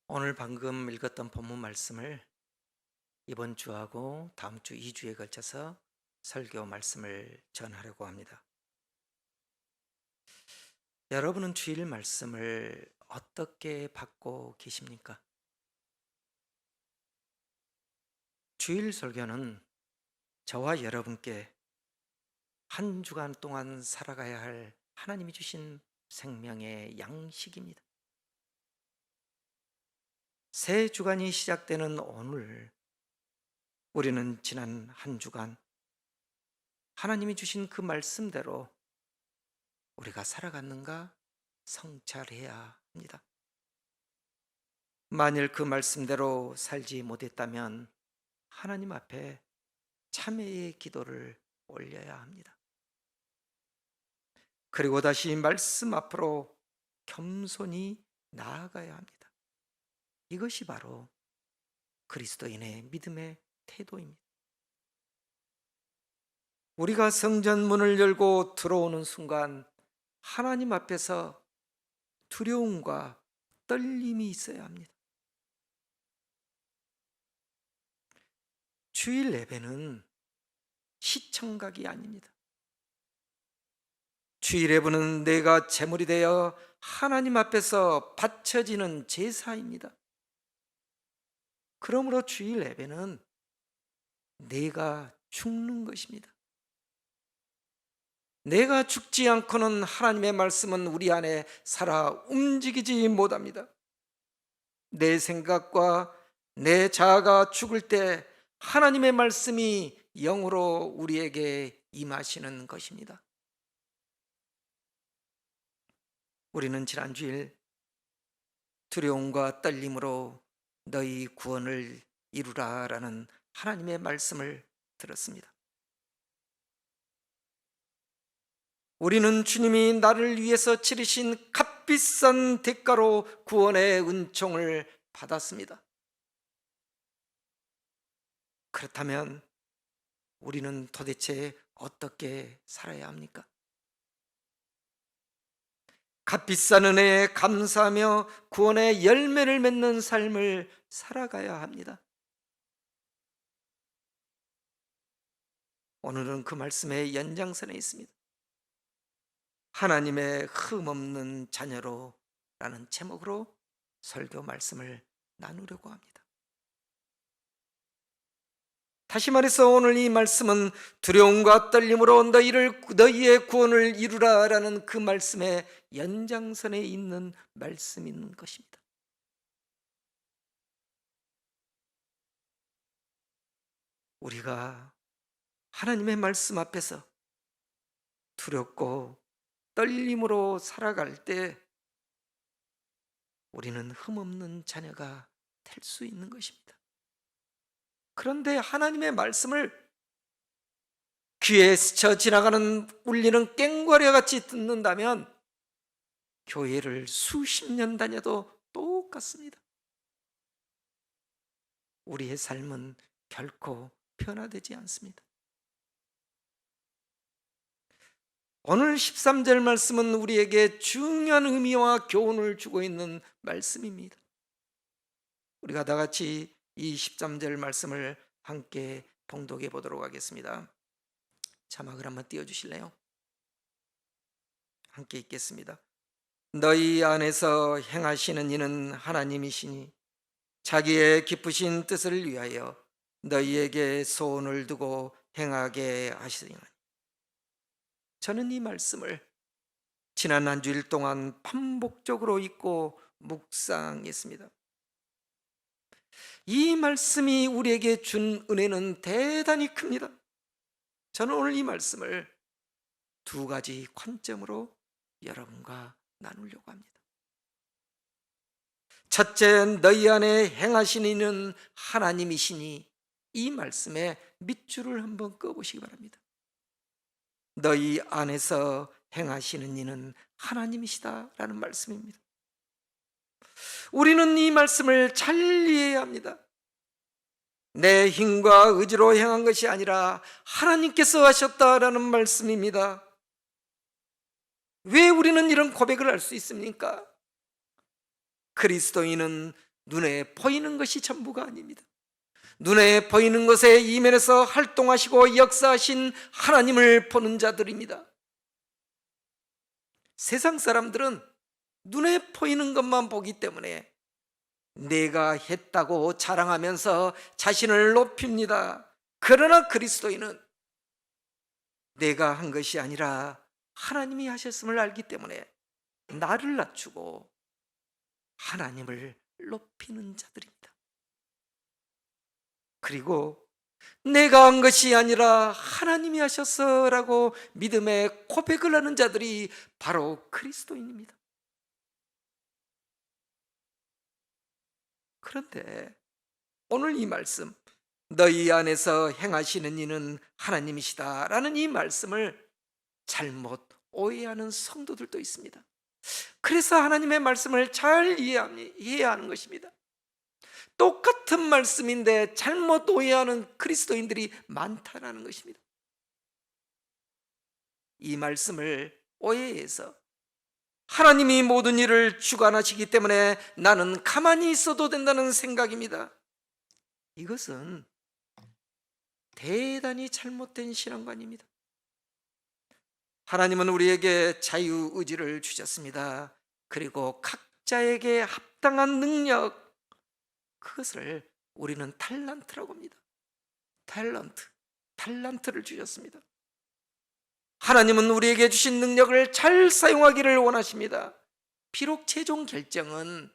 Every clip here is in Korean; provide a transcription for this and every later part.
오늘 방금 읽었던 본문 말씀을 이번 주하고 다음 주 2주에 걸쳐서 설교 말씀을 전하려고 합니다. 여러분은 주일 말씀을 어떻게 받고 계십니까? 주일 설교는 저와 여러분께 한 주간 동안 살아가야 할 하나님이 주신 생명의 양식입니다. 새 주간이 시작되는 오늘, 우리는 지난 한 주간 하나님이 주신 그 말씀대로 우리가 살아갔는가 성찰해야 합니다. 만일 그 말씀대로 살지 못했다면 하나님 앞에 참회의 기도를 올려야 합니다. 그리고 다시 말씀 앞으로 겸손히 나아가야 합니다. 이것이 바로 그리스도인의 믿음의 태도입니다. 우리가 성전 문을 열고 들어오는 순간 하나님 앞에서 두려움과 떨림이 있어야 합니다. 주일 예배는 시청각이 아닙니다. 주일 예배는 내가 제물이 되어 하나님 앞에서 바쳐지는 제사입니다. 그러므로 주일 예배는 내가 죽는 것입니다. 내가 죽지 않고는 하나님의 말씀은 우리 안에 살아 움직이지 못합니다. 내 생각과 내 자아가 죽을 때 하나님의 말씀이 영으로 우리에게 임하시는 것입니다. 우리는 지난 주일 두려움과 떨림으로 너희 구원을 이루라라는 하나님의 말씀을 들었습니다. 우리는 주님이 나를 위해서 치르신 값비싼 대가로 구원의 은총을 받았습니다. 그렇다면 우리는 도대체 어떻게 살아야 합니까? 값비싼 은혜에 감사하며 구원의 열매를 맺는 삶을 살아가야 합니다. 오늘은 그 말씀의 연장선에 있습니다. 하나님의 흠없는 자녀로 라는 제목으로 설교 말씀을 나누려고 합니다. 다시 말해서 오늘 이 말씀은 두려움과 떨림으로 너희의 구원을 이루라 라는 그 말씀의 연장선에 있는 말씀인 것입니다. 우리가 하나님의 말씀 앞에서 두렵고 떨림으로 살아갈 때 우리는 흠없는 자녀가 될 수 있는 것입니다. 그런데 하나님의 말씀을 귀에 스쳐 지나가는 울리는 꽹과리와 같이 듣는다면 교회를 수십 년 다녀도 똑같습니다. 우리의 삶은 결코 변화되지 않습니다. 오늘 13절 말씀은 우리에게 중요한 의미와 교훈을 주고 있는 말씀입니다. 우리가 다 같이 이 13절 말씀을 함께 봉독해 보도록 하겠습니다. 자막을 한번 띄워주실래요? 함께 읽겠습니다. 너희 안에서 행하시는 이는 하나님이시니 자기의 기쁘신 뜻을 위하여 너희에게 소원을 두고 행하게 하시리니. 저는 이 말씀을 지난 한 주일 동안 반복적으로 읽고 묵상했습니다. 이 말씀이 우리에게 준 은혜는 대단히 큽니다. 저는 오늘 이 말씀을 두 가지 관점으로 여러분과 나누려고 합니다. 첫째, 너희 안에 행하신 이는 하나님이시니, 이 말씀에 밑줄을 한번 그어보시기 바랍니다. 너희 안에서 행하시는 이는 하나님이시다라는 말씀입니다. 우리는 이 말씀을 잘 이해해야 합니다. 내 힘과 의지로 행한 것이 아니라 하나님께서 하셨다라는 말씀입니다. 왜 우리는 이런 고백을 할 수 있습니까? 그리스도인은 눈에 보이는 것이 전부가 아닙니다. 눈에 보이는 것에 이면에서 활동하시고 역사하신 하나님을 보는 자들입니다. 세상 사람들은 눈에 보이는 것만 보기 때문에 내가 했다고 자랑하면서 자신을 높입니다. 그러나 그리스도인은 내가 한 것이 아니라 하나님이 하셨음을 알기 때문에 나를 낮추고 하나님을 높이는 자들입니다. 그리고 내가 한 것이 아니라 하나님이 하셨어라고 믿음의 고백을 하는 자들이 바로 그리스도인입니다. 그런데 오늘 이 말씀, 너희 안에서 행하시는 이는 하나님이시다라는 이 말씀을 잘못 오해하는 성도들도 있습니다. 그래서 하나님의 말씀을 잘 이해해야 하는 것입니다. 똑같은 말씀인데 잘못 오해하는 그리스도인들이 많다는 것입니다. 이 말씀을 오해해서 하나님이 모든 일을 주관하시기 때문에 나는 가만히 있어도 된다는 생각입니다. 이것은 대단히 잘못된 신앙관입니다. 하나님은 우리에게 자유의지를 주셨습니다. 그리고 각자에게 합당한 능력, 그것을 우리는 탤런트라고 합니다. 탤런트를 주셨습니다. 하나님은 우리에게 주신 능력을 잘 사용하기를 원하십니다. 비록 최종 결정은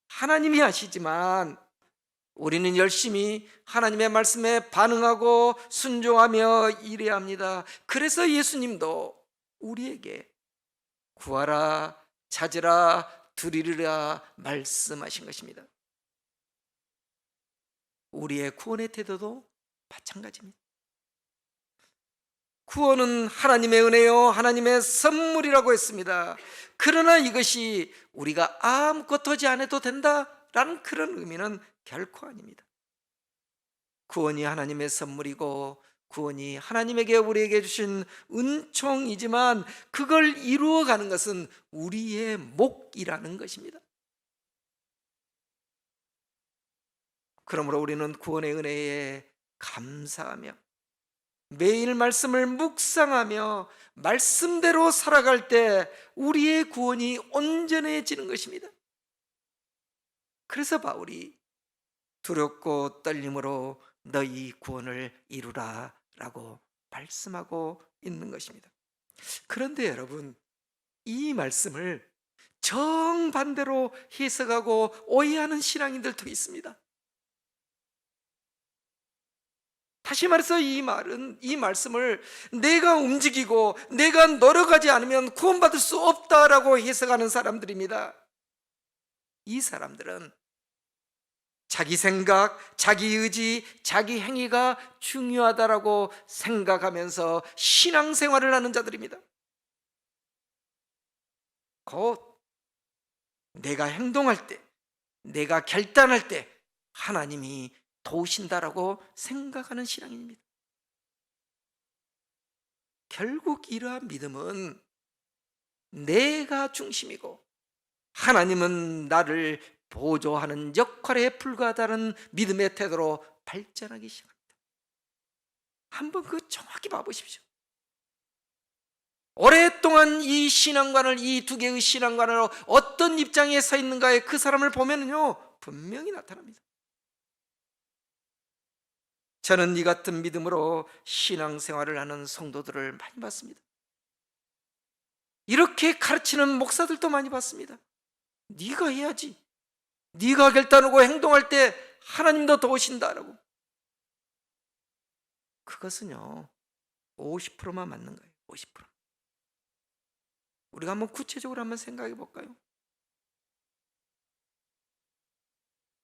하나님이 하시지만 우리는 열심히 하나님의 말씀에 반응하고 순종하며 일해야 합니다. 그래서 예수님도 우리에게 구하라, 찾으라, 두리르라 말씀하신 것입니다. 우리의 구원의 태도도 마찬가지입니다. 구원은 하나님의 은혜요, 하나님의 선물이라고 했습니다. 그러나 이것이 우리가 아무것도 하지 않아도 된다라는 그런 의미는 결코 아닙니다. 구원이 하나님의 선물이고 구원이 하나님에게 우리에게 주신 은총이지만 그걸 이루어가는 것은 우리의 몫이라는 것입니다. 그러므로 우리는 구원의 은혜에 감사하며 매일 말씀을 묵상하며 말씀대로 살아갈 때 우리의 구원이 온전해지는 것입니다. 그래서 바울이 두렵고 떨림으로 너희 구원을 이루라 라고 말씀하고 있는 것입니다. 그런데 여러분, 이 말씀을 정반대로 해석하고 오해하는 신앙인들도 있습니다. 다시 말해서 이 말씀을 내가 움직이고 내가 노력하지 않으면 구원받을 수 없다라고 해석하는 사람들입니다. 이 사람들은 자기 생각, 자기 의지, 자기 행위가 중요하다라고 생각하면서 신앙생활을 하는 자들입니다. 곧 내가 행동할 때, 내가 결단할 때 하나님이 도우신다라고 생각하는 신앙입니다. 결국 이러한 믿음은 내가 중심이고 하나님은 나를 보조하는 역할에 불과하다는 믿음의 태도로 발전하기 시작합니다. 한번 그 정확히 봐보십시오. 오랫동안 이 신앙관을, 이 두 개의 신앙관을 어떤 입장에 서 있는가에 그 사람을 보면요 분명히 나타납니다. 저는 이 같은 믿음으로 신앙생활을 하는 성도들을 많이 봤습니다. 이렇게 가르치는 목사들도 많이 봤습니다. 네가 해야지, 네가 결단하고 행동할 때 하나님도 도우신다라고. 그것은요 50%만 맞는 거예요. 50%. 우리가 한번 구체적으로 한번 생각해 볼까요?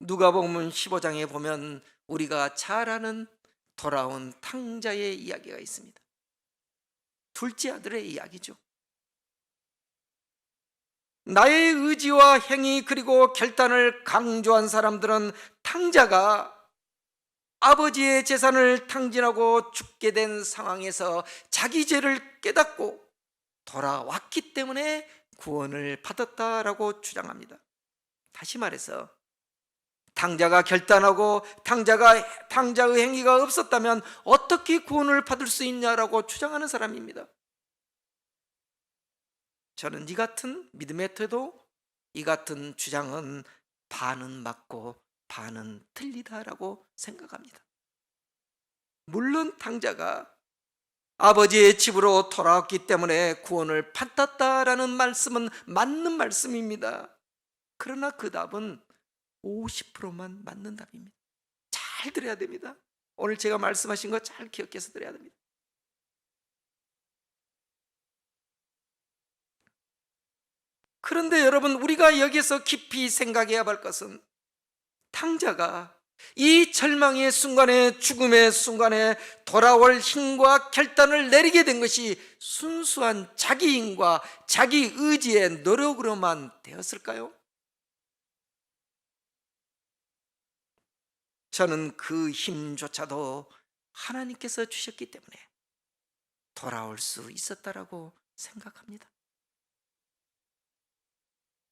누가복음 15장에 보면 우리가 잘 아는 돌아온 탕자의 이야기가 있습니다. 둘째 아들의 이야기죠. 나의 의지와 행위 그리고 결단을 강조한 사람들은 탕자가 아버지의 재산을 탕진하고 죽게 된 상황에서 자기 죄를 깨닫고 돌아왔기 때문에 구원을 받았다라고 주장합니다. 다시 말해서 탕자가 결단하고 탕자의 행위가 없었다면 어떻게 구원을 받을 수 있냐라고 주장하는 사람입니다. 저는 이 같은 믿음의 태도, 이 같은 주장은 반은 맞고 반은 틀리다라고 생각합니다. 물론 탕자가 아버지의 집으로 돌아왔기 때문에 구원을 받았다라는 말씀은 맞는 말씀입니다. 그러나 그 답은 50%만 맞는 답입니다. 잘 들어야 됩니다. 오늘 제가 말씀하신 거 잘 기억해서 들어야 됩니다. 그런데 여러분, 우리가 여기서 깊이 생각해야 할 것은 탕자가 이 절망의 순간에, 죽음의 순간에 돌아올 힘과 결단을 내리게 된 것이 순수한 자기 힘과 자기 의지의 노력으로만 되었을까요? 저는 그 힘조차도 하나님께서 주셨기 때문에 돌아올 수 있었다라고 생각합니다.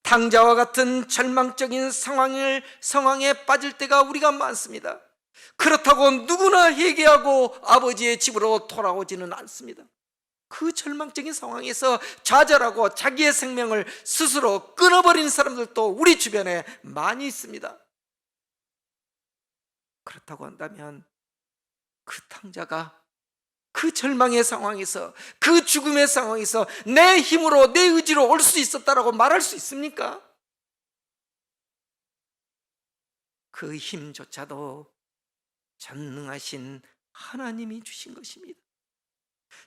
탕자와 같은 절망적인 상황에 빠질 때가 우리가 많습니다. 그렇다고 누구나 회개하고 아버지의 집으로 돌아오지는 않습니다. 그 절망적인 상황에서 좌절하고 자기의 생명을 스스로 끊어버린 사람들도 우리 주변에 많이 있습니다. 그렇다고 한다면 그 탕자가 그 절망의 상황에서, 그 죽음의 상황에서 내 힘으로, 내 의지로 올 수 있었다라고 말할 수 있습니까? 그 힘조차도 전능하신 하나님이 주신 것입니다.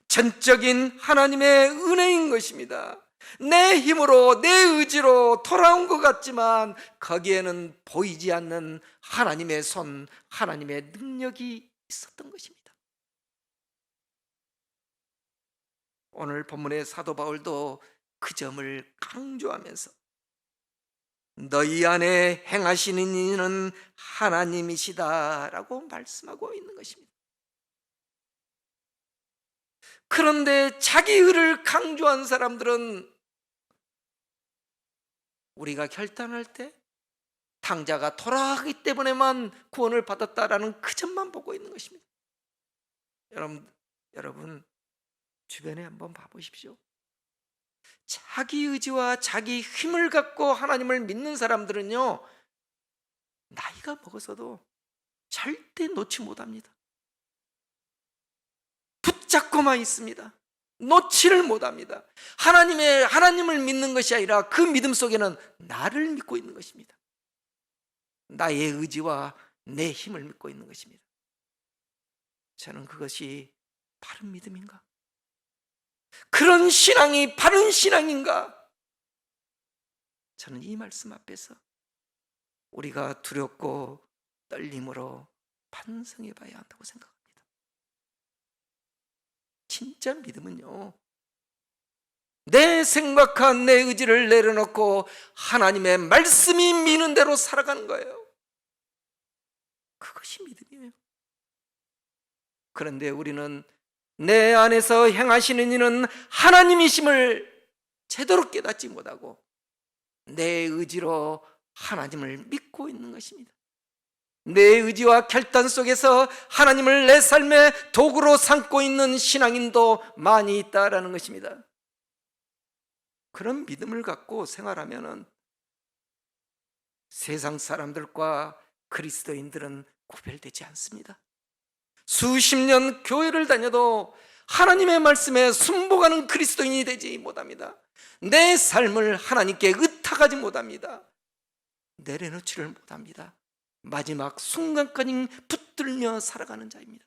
전적인 하나님의 은혜인 것입니다. 내 힘으로, 내 의지로 돌아온 것 같지만 거기에는 보이지 않는 하나님의 손, 하나님의 능력이 있었던 것입니다. 오늘 본문의 사도 바울도 그 점을 강조하면서 너희 안에 행하시는 이는 하나님이시다라고 말씀하고 있는 것입니다. 그런데 자기 의를 강조한 사람들은 우리가 결단할 때 탕자가 돌아가기 때문에만 구원을 받았다라는 그 점만 보고 있는 것입니다. 여러분 주변에 한번 봐보십시오. 자기 의지와 자기 힘을 갖고 하나님을 믿는 사람들은요, 나이가 먹어서도 절대 놓지 못합니다. 붙잡고만 있습니다. 놓지를 못합니다. 하나님을 믿는 것이 아니라 그 믿음 속에는 나를 믿고 있는 것입니다. 나의 의지와 내 힘을 믿고 있는 것입니다. 저는 그것이 바른 믿음인가? 그런 신앙이 바른 신앙인가? 저는 이 말씀 앞에서 우리가 두렵고 떨림으로 반성해 봐야 한다고 생각합니다. 진짜 믿음은요, 내 생각한 내 의지를 내려놓고 하나님의 말씀이 미는 대로 살아가는 거예요. 그것이 믿음이에요. 그런데 우리는 내 안에서 행하시는 이는 하나님이심을 제대로 깨닫지 못하고 내 의지로 하나님을 믿고 있는 것입니다. 내 의지와 결단 속에서 하나님을 내 삶의 도구로 삼고 있는 신앙인도 많이 있다라는 것입니다. 그런 믿음을 갖고 생활하면은 세상 사람들과 그리스도인들은 구별되지 않습니다. 수십 년 교회를 다녀도 하나님의 말씀에 순복하는 그리스도인이 되지 못합니다. 내 삶을 하나님께 의탁하지 못합니다. 내려놓지를 못합니다. 마지막 순간까지 붙들며 살아가는 자입니다.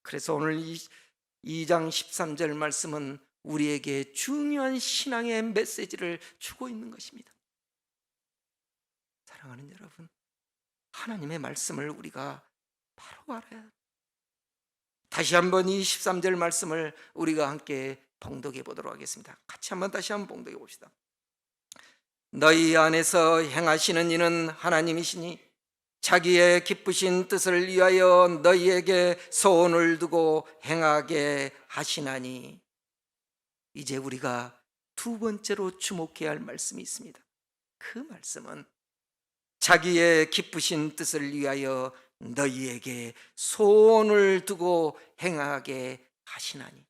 그래서 오늘 2장 13절 말씀은 우리에게 중요한 신앙의 메시지를 주고 있는 것입니다. 사랑하는 여러분, 하나님의 말씀을 우리가 바로 알아야 합니다. 다시 한번 이 13절 말씀을 우리가 함께 봉독해 보도록 하겠습니다. 같이 다시 한번 봉독해 봅시다. 너희 안에서 행하시는 이는 하나님이시니 자기의 기쁘신 뜻을 위하여 너희에게 소원을 두고 행하게 하시나니. 이제 우리가 두 번째로 주목해야 할 말씀이 있습니다. 그 말씀은 자기의 기쁘신 뜻을 위하여 너희에게 소원을 두고 행하게 하시나니.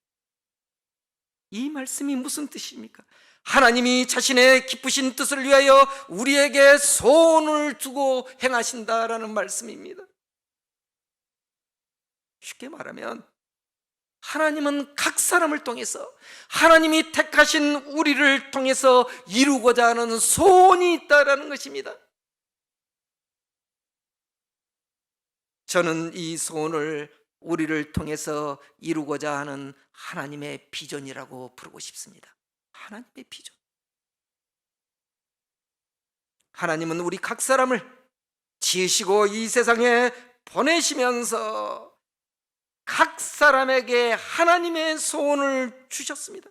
이 말씀이 무슨 뜻입니까? 하나님이 자신의 기쁘신 뜻을 위하여 우리에게 소원을 두고 행하신다라는 말씀입니다. 쉽게 말하면 하나님은 각 사람을 통해서, 하나님이 택하신 우리를 통해서 이루고자 하는 소원이 있다라는 것입니다. 저는 이 소원을 우리를 통해서 이루고자 하는 하나님의 비전이라고 부르고 싶습니다. 하나님의 비전. 하나님은 우리 각 사람을 지으시고 이 세상에 보내시면서 각 사람에게 하나님의 소원을 주셨습니다.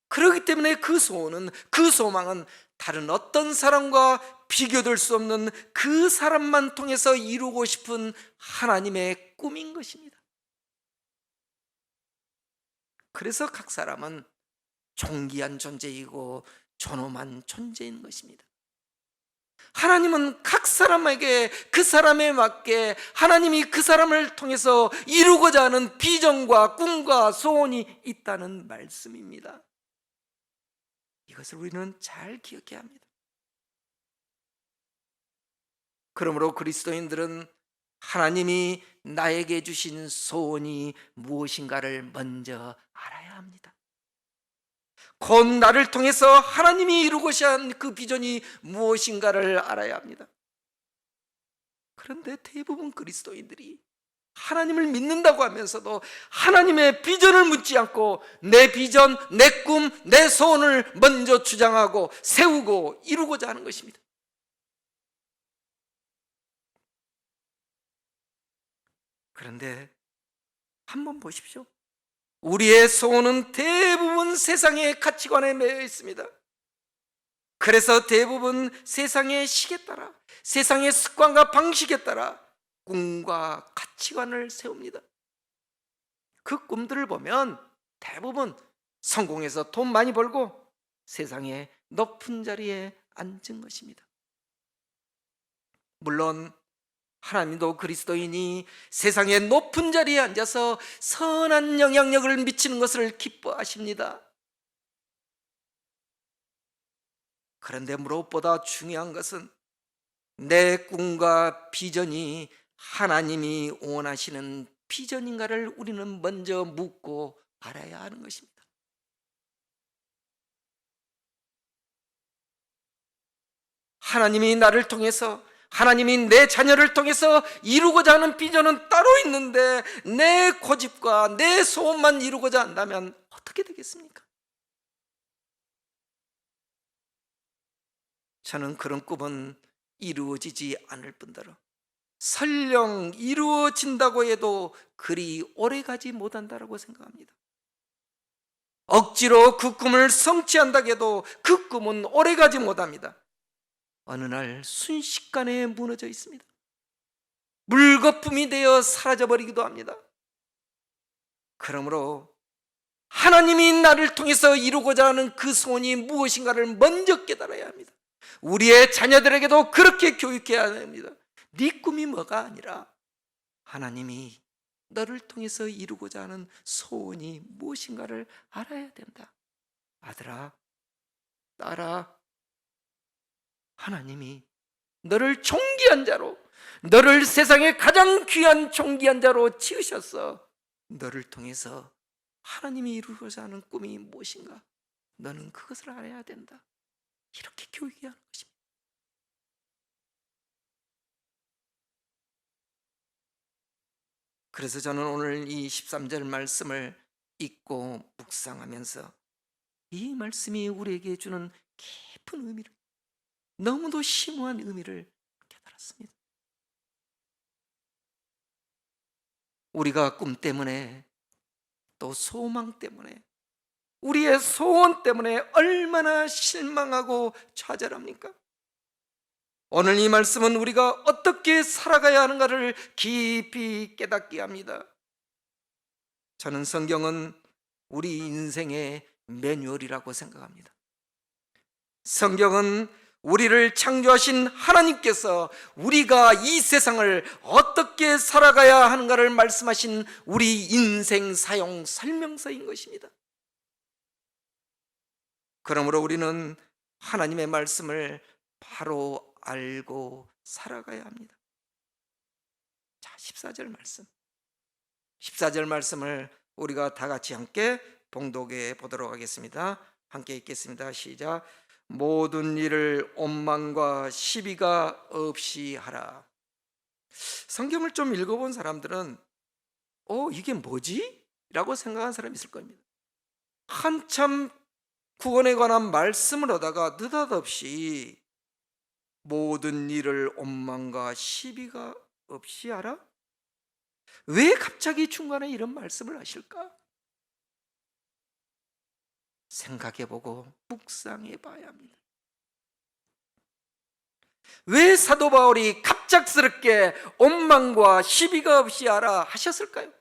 그렇기 때문에 그 소원은, 그 소망은 다른 어떤 사람과 비교될 수 없는 그 사람만 통해서 이루고 싶은 하나님의 꿈인 것입니다. 그래서 각 사람은 존귀한 존재이고 존엄한 존재인 것입니다. 하나님은 각 사람에게 그 사람에 맞게 하나님이 그 사람을 통해서 이루고자 하는 비전과 꿈과 소원이 있다는 말씀입니다. 이것을 우리는 잘 기억해야 합니다. 그러므로 그리스도인들은 하나님이 나에게 주신 소원이 무엇인가를 먼저 알아야 합니다. 곧 나를 통해서 하나님이 이루고자 한 그 비전이 무엇인가를 알아야 합니다. 그런데 대부분 그리스도인들이 하나님을 믿는다고 하면서도 하나님의 비전을 묻지 않고 내 비전, 내 꿈, 내 소원을 먼저 주장하고 세우고 이루고자 하는 것입니다. 그런데 한번 보십시오. 우리의 소원은 대부분 세상의 가치관에 매여 있습니다. 그래서 대부분 세상의 식에 따라, 세상의 습관과 방식에 따라 꿈과 가치관을 세웁니다. 그 꿈들을 보면 대부분 성공해서 돈 많이 벌고 세상의 높은 자리에 앉은 것입니다. 물론 하나님도 그리스도인이 세상의 높은 자리에 앉아서 선한 영향력을 미치는 것을 기뻐하십니다. 그런데 무엇보다 중요한 것은 내 꿈과 비전이 하나님이 원하시는 비전인가를 우리는 먼저 묻고 알아야 하는 것입니다. 하나님이 나를 통해서, 하나님이 내 자녀를 통해서 이루고자 하는 비전은 따로 있는데 내 고집과 내 소원만 이루고자 한다면 어떻게 되겠습니까? 저는 그런 꿈은 이루어지지 않을 뿐더러 설령 이루어진다고 해도 그리 오래가지 못한다고 생각합니다. 억지로 그 꿈을 성취한다고 해도 그 꿈은 오래가지 못합니다. 어느 날 순식간에 무너져 있습니다. 물거품이 되어 사라져버리기도 합니다. 그러므로 하나님이 나를 통해서 이루고자 하는 그 소원이 무엇인가를 먼저 깨달아야 합니다. 우리의 자녀들에게도 그렇게 교육해야 합니다. 네 꿈이 뭐가 아니라 하나님이 너를 통해서 이루고자 하는 소원이 무엇인가를 알아야 된다. 아들아, 딸아, 하나님이 너를 존귀한 자로, 너를 세상에 가장 귀한 존귀한 자로 지으셨어. 너를 통해서 하나님이 이루고자 하는 꿈이 무엇인가? 너는 그것을 알아야 된다. 이렇게 교육해야 하는 것입니다. 그래서 저는 오늘 이 13절 말씀을 읽고 묵상하면서 이 말씀이 우리에게 주는 깊은 의미를, 너무도 심오한 의미를 깨달았습니다. 우리가 꿈 때문에, 또 소망 때문에, 우리의 소원 때문에 얼마나 실망하고 좌절합니까? 오늘 이 말씀은 우리가 어떻게 살아가야 하는가를 깊이 깨닫게 합니다. 저는 성경은 우리 인생의 매뉴얼이라고 생각합니다. 성경은 우리를 창조하신 하나님께서 우리가 이 세상을 어떻게 살아가야 하는가를 말씀하신 우리 인생 사용 설명서인 것입니다. 그러므로 우리는 하나님의 말씀을 바로 알고 살아가야 합니다. 자, 14절 말씀. 14절 말씀을 우리가 다 같이 함께 봉독해 보도록 하겠습니다. 함께 읽겠습니다. 시작. 모든 일을 원망과 시비가 없이 하라. 성경을 좀 읽어본 사람들은 이게 뭐지? 라고 생각한 사람이 있을 겁니다. 한참 구원에 관한 말씀을 하다가 느닷없이 모든 일을 원망과 시비가 없이 하라? 왜 갑자기 중간에 이런 말씀을 하실까? 생각해보고 묵상해봐야 합니다. 왜 사도 바울이 갑작스럽게 원망과 시비가 없이 하라 하셨을까요?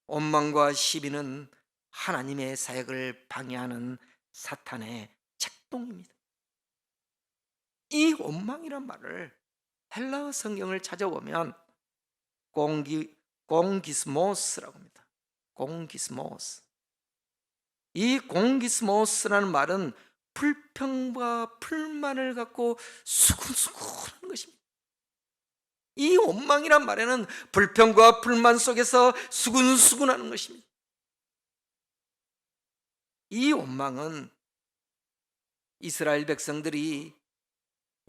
원망과 시비는 하나님의 사역을 방해하는 사탄의 작동입니다. 이 원망이란 말을 헬라어 성경을 찾아보면 공기스모스라고 합니다. 공기스모스. 이 공기스모스라는 말은 불평과 불만을 갖고 수군수군하는 것입니다. 이 원망이란 말에는 불평과 불만 속에서 수군수군하는 것입니다. 이 원망은 이스라엘 백성들이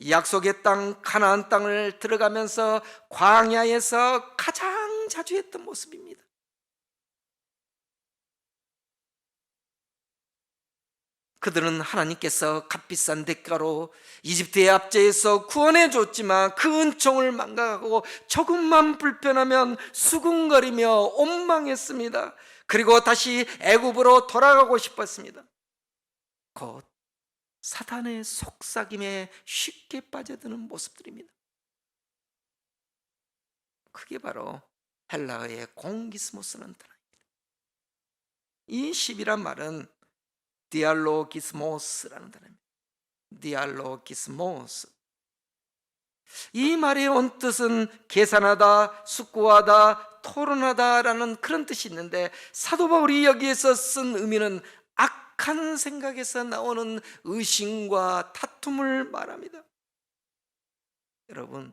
약속의 땅 가나안 땅을 들어가면서 광야에서 가장 자주 했던 모습입니다. 그들은 하나님께서 값비싼 대가로 이집트의 압제에서 구원해 줬지만 그 은총을 망각하고 조금만 불편하면 수군거리며 원망했습니다. 그리고 다시 애굽으로 돌아가고 싶었습니다. 곧 사탄의 속삭임에 쉽게 빠져드는 모습들입니다. 그게 바로 헬라어의 공기스모스라는 단어입니다. 이 시비란 말은 디알로기스모스라는 단어입니다. 디알로기스모스. 이 말의 원뜻은 계산하다, 숙고하다, 토론하다라는 그런 뜻이 있는데 사도 바울이 여기에서 쓴 의미는 악한 생각에서 나오는 의심과 다툼을 말합니다. 여러분,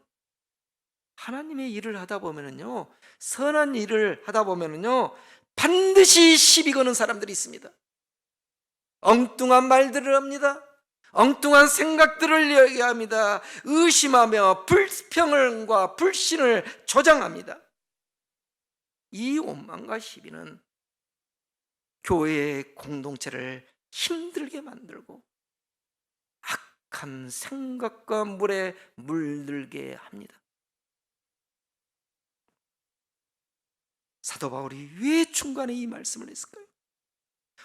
하나님의 일을 하다 보면은요, 선한 일을 하다 보면은요, 반드시 시비 거는 사람들이 있습니다. 엉뚱한 말들을 합니다. 엉뚱한 생각들을 얘기합니다. 의심하며 불평과 불신을 조장합니다. 이 원망과 시비는 교회의 공동체를 힘들게 만들고 악한 생각과 물에 물들게 합니다. 사도 바울이 왜 중간에 이 말씀을 했을까요?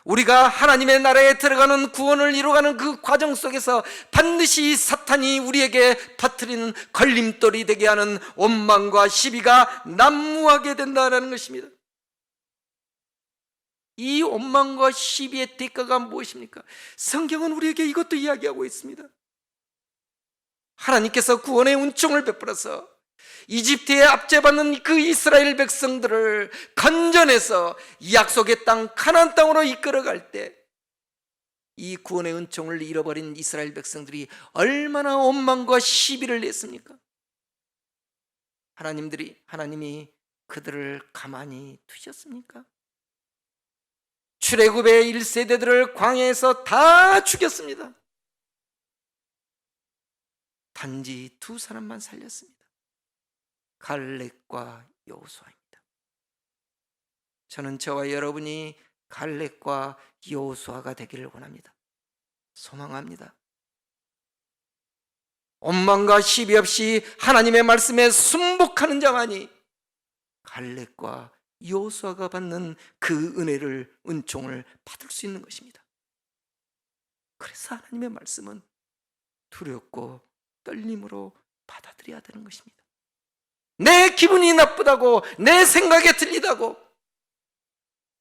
우리가 하나님의 나라에 들어가는 구원을 이루어가는 그 과정 속에서 반드시 사탄이 우리에게 퍼뜨리는 걸림돌이 되게 하는 원망과 시비가 난무하게 된다는 것입니다. 이 원망과 시비의 대가가 무엇입니까? 성경은 우리에게 이것도 이야기하고 있습니다. 하나님께서 구원의 은총을 베풀어서 이집트에 압제받는 그 이스라엘 백성들을 건져내서 약속의 땅 가나안 땅으로 이끌어갈 때 이 구원의 은총을 잃어버린 이스라엘 백성들이 얼마나 원망과 시비를 냈습니까? 하나님이 그들을 가만히 두셨습니까? 출애굽의 1세대들을 광야에서 다 죽였습니다. 단지 두 사람만 살렸습니다. 갈렙과 여호수아입니다. 저는 저와 여러분이 갈렙과 여호수아가 되기를 원합니다. 소망합니다. 원망과 시비 없이 하나님의 말씀에 순복하는 자만이 갈렙과 여호수아가 받는 그 은혜를, 은총을 받을 수 있는 것입니다. 그래서 하나님의 말씀은 두렵고 떨림으로 받아들여야 되는 것입니다. 내 기분이 나쁘다고, 내 생각에 들리다고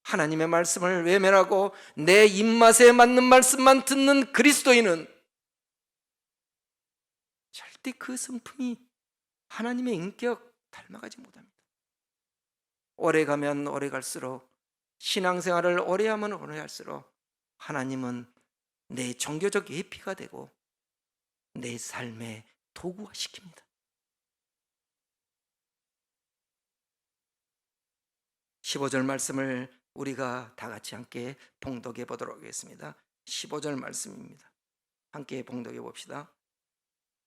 하나님의 말씀을 외면하고 내 입맛에 맞는 말씀만 듣는 그리스도인은 절대 그 성품이 하나님의 인격 닮아가지 못합니다. 오래 가면 오래 갈수록, 신앙생활을 오래 하면 오래 할수록 하나님은 내 종교적 예피가 되고 내 삶의 도구화시킵니다. 15절 말씀을 우리가 다 같이 함께 봉독해 보도록 하겠습니다. 15절 말씀입니다. 함께 봉독해 봅시다.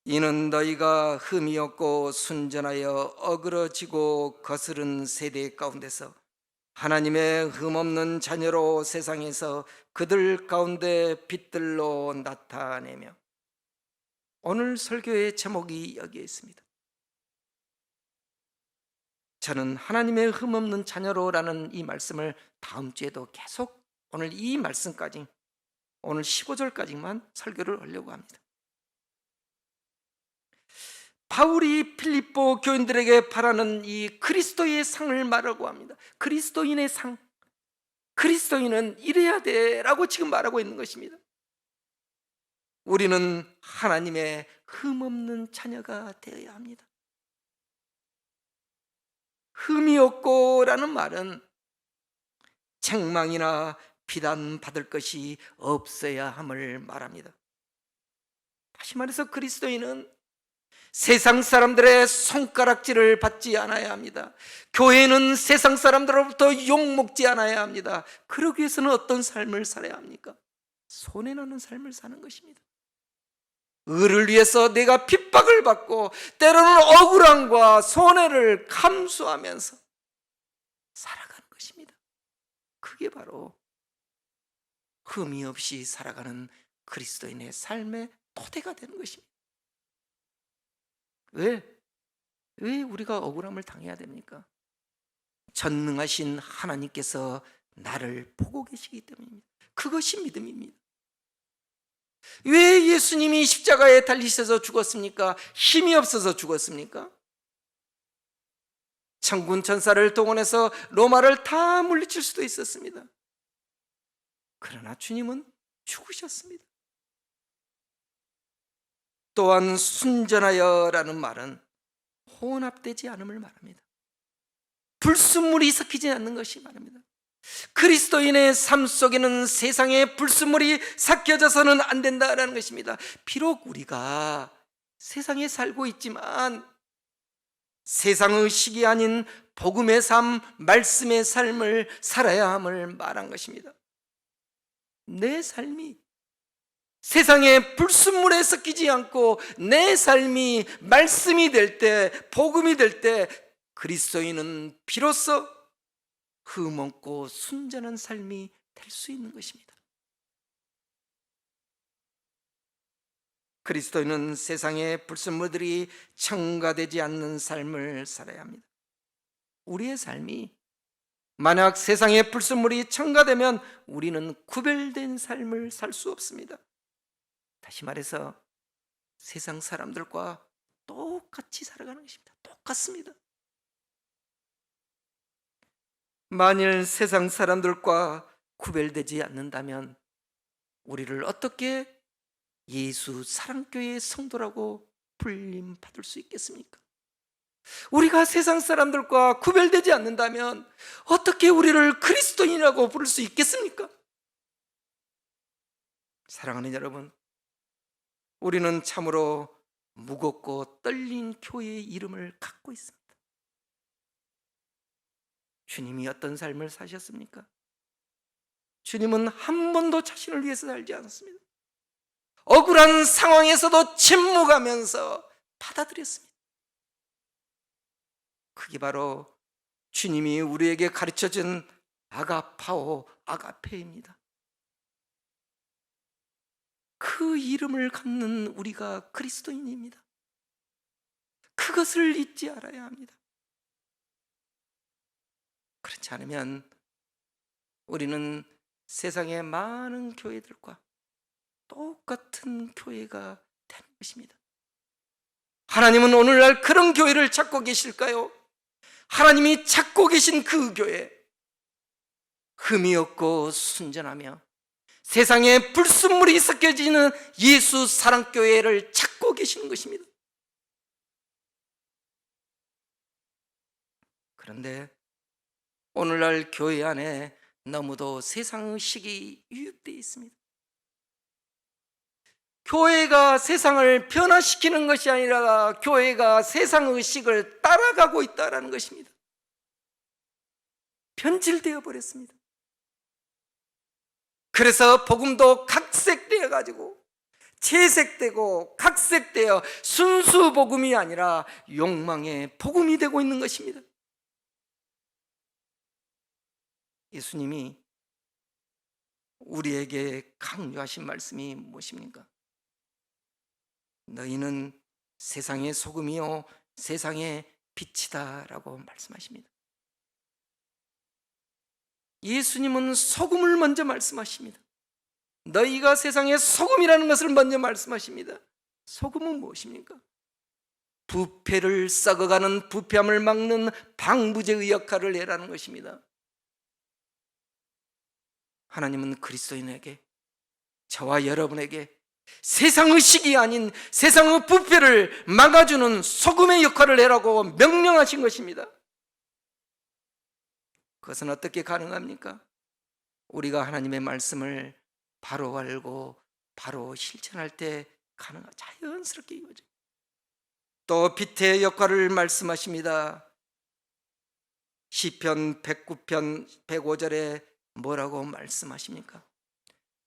이는 너희가 흠이 없고 순전하여 어그러지고 거스른 세대 가운데서 하나님의 흠없는 자녀로 세상에서 그들 가운데 빛들로 나타내며. 오늘 설교의 제목이 여기에 있습니다. 저는 하나님의 흠없는 자녀로라는 이 말씀을 다음 주에도 계속 오늘 이 말씀까지, 오늘 15절까지만 설교를 하려고 합니다. 바울이 필립보 교인들에게 바라는 이 그리스도의 상을 말하고 합니다. 그리스도인의 상, 그리스도인은 이래야 돼라고 지금 말하고 있는 것입니다. 우리는 하나님의 흠없는 자녀가 되어야 합니다. 흠이 없고라는 말은 책망이나 비난받을 것이 없어야 함을 말합니다. 다시 말해서 그리스도인은 세상 사람들의 손가락질을 받지 않아야 합니다. 교회는 세상 사람들로부터 욕먹지 않아야 합니다. 그러기 위해서는 어떤 삶을 살아야 합니까? 손해나는 삶을 사는 것입니다. 의를 위해서 내가 핍박을 받고 때로는 억울함과 손해를 감수하면서 살아가는 것입니다. 그게 바로 흠이 없이 살아가는 그리스도인의 삶의 토대가 되는 것입니다. 왜 우리가 억울함을 당해야 됩니까? 전능하신 하나님께서 나를 보고 계시기 때문입니다. 그것이 믿음입니다. 왜 예수님이 십자가에 달리셔서 죽었습니까? 힘이 없어서 죽었습니까? 천군 천사를 동원해서 로마를 다 물리칠 수도 있었습니다. 그러나 주님은 죽으셨습니다. 또한 순전하여라는 말은 혼합되지 않음을 말합니다. 불순물이 섞이지 않는 것이 말합니다. 그리스도인의 삶 속에는 세상의 불순물이 섞여져서는 안 된다는 것입니다. 비록 우리가 세상에 살고 있지만 세상의 식이 아닌 복음의 삶, 말씀의 삶을 살아야 함을 말한 것입니다. 내 삶이 세상의 불순물에 섞이지 않고 내 삶이 말씀이 될 때, 복음이 될 때 그리스도인은 비로소 흠없고 순전한 삶이 될 수 있는 것입니다. 그리스도인은 세상의 불순물들이 첨가되지 않는 삶을 살아야 합니다. 우리의 삶이 만약 세상의 불순물이 첨가되면 우리는 구별된 삶을 살 수 없습니다. 다시 말해서 세상 사람들과 똑같이 살아가는 것입니다. 똑같습니다. 만일 세상 사람들과 구별되지 않는다면 우리를 어떻게 예수 사랑교회의 성도라고 불림받을 수 있겠습니까? 우리가 세상 사람들과 구별되지 않는다면 어떻게 우리를 그리스도인이라고 부를 수 있겠습니까? 사랑하는 여러분, 우리는 참으로 무겁고 떨린 교회의 이름을 갖고 있습니다. 주님이 어떤 삶을 사셨습니까? 주님은 한 번도 자신을 위해서 살지 않았습니다. 억울한 상황에서도 침묵하면서 받아들였습니다. 그게 바로 주님이 우리에게 가르쳐준 아가파오, 아가페입니다. 그 이름을 갖는 우리가 그리스도인입니다. 그것을 잊지 않아야 합니다. 그렇지 않으면 우리는 세상의 많은 교회들과 똑같은 교회가 되는 것입니다. 하나님은 오늘날 그런 교회를 찾고 계실까요? 하나님이 찾고 계신 그 교회, 흠이 없고 순전하며 세상에 불순물이 섞여지는 예수 사랑교회를 찾고 계시는 것입니다. 그런데 오늘날 교회 안에 너무도 세상의식이 유입되어 있습니다. 교회가 세상을 변화시키는 것이 아니라 교회가 세상의식을 따라가고 있다는 것입니다. 변질되어 버렸습니다. 그래서 복음도 각색되어 가지고 채색되고 각색되어 순수 복음이 아니라 욕망의 복음이 되고 있는 것입니다. 예수님이 우리에게 강조하신 말씀이 무엇입니까? 너희는 세상의 소금이요 세상의 빛이다 라고 말씀하십니다. 예수님은 소금을 먼저 말씀하십니다. 너희가 세상의 소금이라는 것을 먼저 말씀하십니다. 소금은 무엇입니까? 부패를 썩어가는 부패함을 막는 방부제의 역할을 해라는 것입니다. 하나님은 그리스도인에게, 저와 여러분에게 세상의식이 아닌 세상의 부패를 막아주는 소금의 역할을 해라고 명령하신 것입니다. 그것은 어떻게 가능합니까? 우리가 하나님의 말씀을 바로 알고 바로 실천할 때 자연스럽게 이루어져요. 또 빛의 역할을 말씀하십니다. 시편 109편 105절에 뭐라고 말씀하십니까?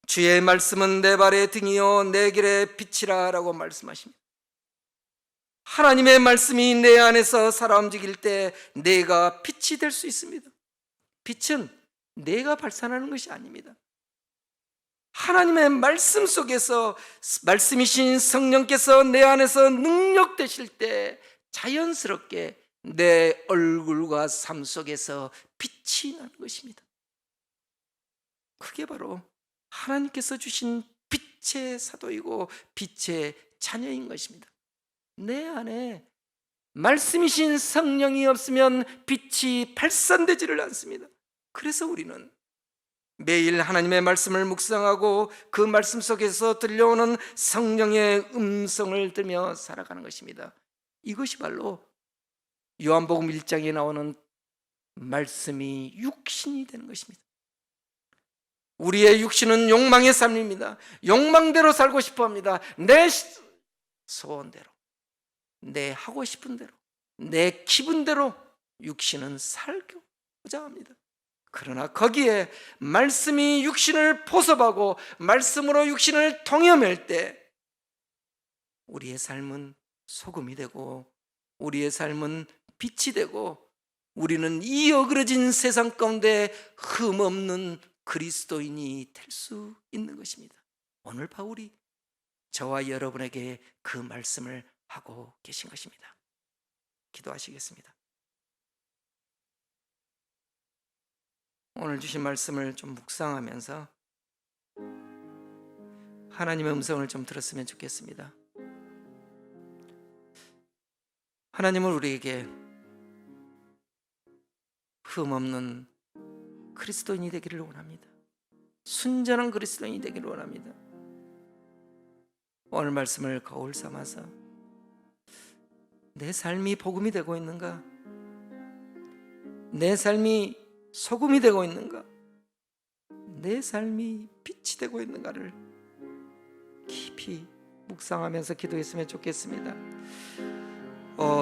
주의 말씀은 내 발의 등이요 내 길의 빛이라 라고 말씀하십니다. 하나님의 말씀이 내 안에서 살아 움직일 때 내가 빛이 될 수 있습니다. 빛은 내가 발산하는 것이 아닙니다. 하나님의 말씀 속에서 말씀이신 성령께서 내 안에서 능력 되실 때 자연스럽게 내 얼굴과 삶 속에서 빛이 나는 것입니다. 그게 바로 하나님께서 주신 빛의 사도이고 빛의 자녀인 것입니다. 내 안에 말씀이신 성령이 없으면 빛이 발산되지를 않습니다. 그래서 우리는 매일 하나님의 말씀을 묵상하고 그 말씀 속에서 들려오는 성령의 음성을 들으며 살아가는 것입니다. 이것이 바로 요한복음 1장에 나오는 말씀이 육신이 되는 것입니다. 우리의 육신은 욕망의 삶입니다. 욕망대로 살고 싶어 합니다. 내 소원대로, 내 하고 싶은 대로, 내 기분대로 육신은 살고자 합니다. 그러나 거기에 말씀이 육신을 포섭하고 말씀으로 육신을 동여맬 때 우리의 삶은 소금이 되고 우리의 삶은 빛이 되고 우리는 이 어그러진 세상 가운데 흠없는 그리스도인이 될 수 있는 것입니다. 오늘 바울이 저와 여러분에게 그 말씀을 하고 계신 것입니다. 기도하시겠습니다. 오늘 주신 말씀을 좀 묵상하면서 하나님의 음성을 좀 들었으면 좋겠습니다. 하나님은 우리에게 흠없는 그리스도인이 되기를 원합니다. 순전한 그리스도인이 되기를 원합니다. 오늘 말씀을 거울 삼아서 내 삶이 복음이 되고 있는가? 내 삶이 소금이 되고 있는가? 내 삶이 빛이 되고 있는가를 깊이 묵상하면서 기도했으면 좋겠습니다.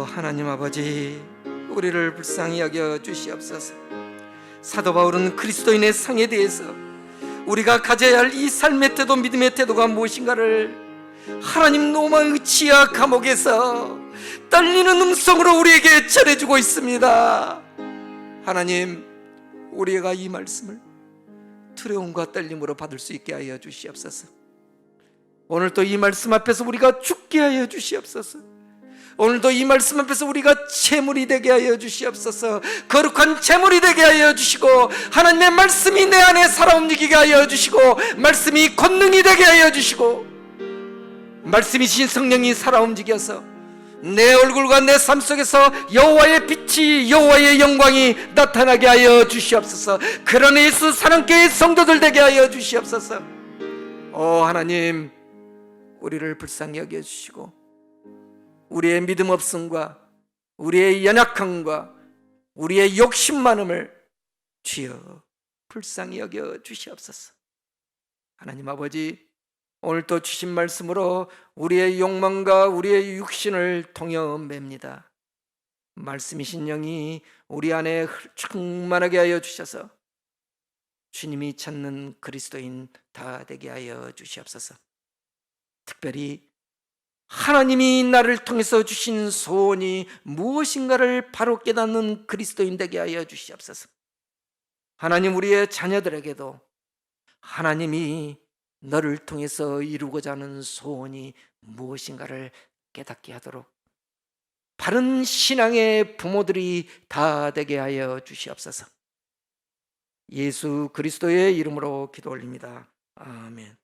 하나님 아버지, 우리를 불쌍히 여겨 주시옵소서. 사도 바울은 그리스도인의 상에 대해서 우리가 가져야 할 이 삶의 태도, 믿음의 태도가 무엇인가를 하나님 로마의 지하 감옥에서 떨리는 음성으로 우리에게 전해주고 있습니다. 하나님, 우리가 이 말씀을 두려움과 떨림으로 받을 수 있게 하여 주시옵소서. 오늘도 이 말씀 앞에서 우리가 죽게 하여 주시옵소서. 오늘도 이 말씀 앞에서 우리가 제물이 되게 하여 주시옵소서. 거룩한 제물이 되게 하여 주시고 하나님의 말씀이 내 안에 살아 움직이게 하여 주시고 말씀이 권능이 되게 하여 주시고 말씀이신 성령이 살아 움직여서 내 얼굴과 내 삶 속에서 여호와의 빛이, 여호와의 영광이 나타나게 하여 주시옵소서. 그런 예수 사랑교회 성도들 되게 하여 주시옵소서. 하나님, 우리를 불쌍히 여겨주시고 우리의 믿음 없음과 우리의 연약함과 우리의 욕심 많음을 주여 불쌍히 여겨 주시옵소서. 하나님 아버지, 오늘 또 주신 말씀으로 우리의 욕망과 우리의 육신을 동여맵니다. 말씀이신 영이 우리 안에 충만하게 하여 주셔서 주님이 찾는 그리스도인 다 되게 하여 주시옵소서. 특별히 하나님이 나를 통해서 주신 소원이 무엇인가를 바로 깨닫는 그리스도인 되게 하여 주시옵소서. 하나님, 우리의 자녀들에게도 하나님이 너를 통해서 이루고자 하는 소원이 무엇인가를 깨닫게 하도록 바른 신앙의 부모들이 다 되게 하여 주시옵소서. 예수 그리스도의 이름으로 기도 올립니다. 아멘.